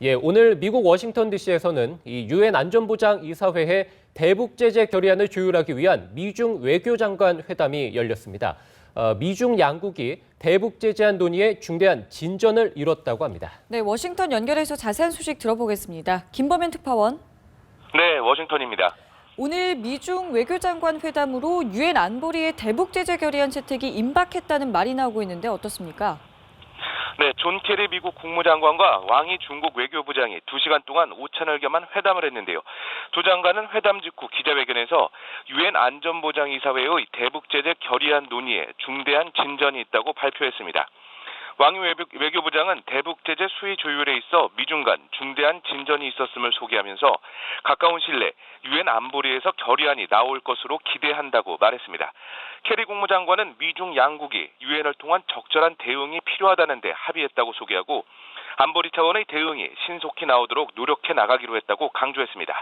예, 오늘 미국 워싱턴 DC에서는 이 유엔 안전보장 이사회의 대북 제재 결의안을 조율하기 위한 미중 외교장관 회담이 열렸습니다. 미중 양국이 대북 제재안 논의에 중대한 진전을 이뤘다고 합니다. 네, 워싱턴 연결해서 자세한 소식 들어보겠습니다. 김범현 특파원. 네, 워싱턴입니다. 오늘 미중 외교장관 회담으로 유엔 안보리의 대북 제재 결의안 채택이 임박했다는 말이 나오고 있는데 어떻습니까? 네, 존 케리 미국 국무장관과 왕이 중국 외교부장이 2시간 동안 오찬을 겸한 회담을 했는데요. 두 장관은 회담 직후 기자회견에서 유엔 안전보장이사회의 대북 제재 결의안 논의에 중대한 진전이 있다고 발표했습니다. 왕이 외교부장은 대북 제재 수위 조율에 있어 미중 간 중대한 진전이 있었음을 소개하면서 가까운 시일 내 유엔 안보리에서 결의안이 나올 것으로 기대한다고 말했습니다. 케리 국무장관은 미중 양국이 유엔을 통한 적절한 대응이 필요하다는데 합의했다고 소개하고 안보리 차원의 대응이 신속히 나오도록 노력해 나가기로 했다고 강조했습니다.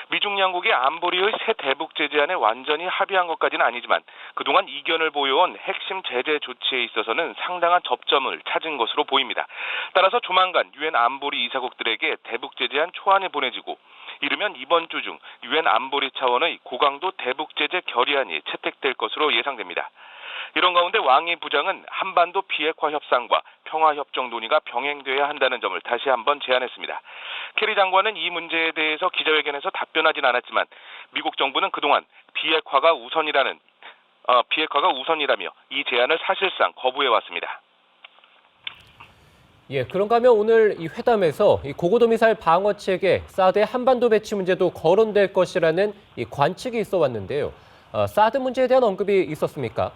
미중 양국이 안보리의 새 대북 제재안에 완전히 합의한 것까지는 아니지만 그동안 이견을 보여온 핵심 제재 조치에 있어서는 상당한 접점을 찾은 것으로 보입니다. 따라서 조만간 유엔 안보리 이사국들에게 대북 제재안 초안이 보내지고 이르면 이번 주 중 유엔 안보리 차원의 고강도 대북 제재 결의안이 채택될 것으로 예상됩니다. 이런 가운데 왕이 부장은 한반도 비핵화 협상과 평화협정 논의가 병행돼야 한다는 점을 다시 한번 제안했습니다. 케리 장관은 이 문제에 대해서 기자회견에서 답변하진 않았지만 미국 정부는 그동안 비핵화가 우선이라며 이 제안을 사실상 거부해왔습니다. 예, 그런가 하면 오늘 이 회담에서 이 고고도 미사일 방어 체계 사드의 한반도 배치 문제도 거론될 것이라는 이 관측이 있어 왔는데요. 사드 문제에 대한 언급이 있었습니까?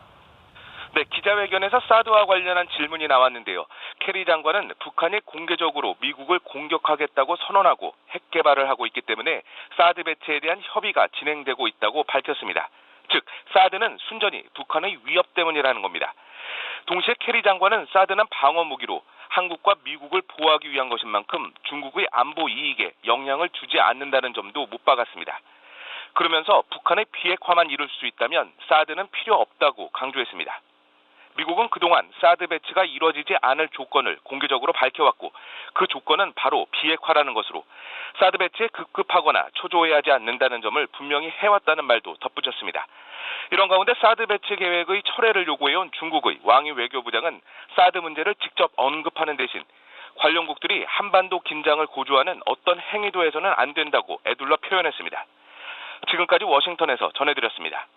네, 기자회견에서 사드와 관련한 질문이 나왔는데요. 케리 장관은 북한이 공개적으로 미국을 공격하겠다고 선언하고 핵 개발을 하고 있기 때문에 사드 배치에 대한 협의가 진행되고 있다고 밝혔습니다. 즉, 사드는 순전히 북한의 위협 때문이라는 겁니다. 동시에 케리 장관은 사드는 방어 무기로 한국과 미국을 보호하기 위한 것인 만큼 중국의 안보 이익에 영향을 주지 않는다는 점도 못 박았습니다. 그러면서 북한의 비핵화만 이룰 수 있다면 사드는 필요 없다고 강조했습니다. 미국은 그동안 사드 배치가 이뤄지지 않을 조건을 공개적으로 밝혀왔고 그 조건은 바로 비핵화라는 것으로 사드 배치에 급급하거나 초조해하지 않는다는 점을 분명히 해왔다는 말도 덧붙였습니다. 이런 가운데 사드 배치 계획의 철회를 요구해온 중국의 왕이 외교부장은 사드 문제를 직접 언급하는 대신 관련국들이 한반도 긴장을 고조하는 어떤 행위도 해서는 안 된다고 에둘러 표현했습니다. 지금까지 워싱턴에서 전해드렸습니다.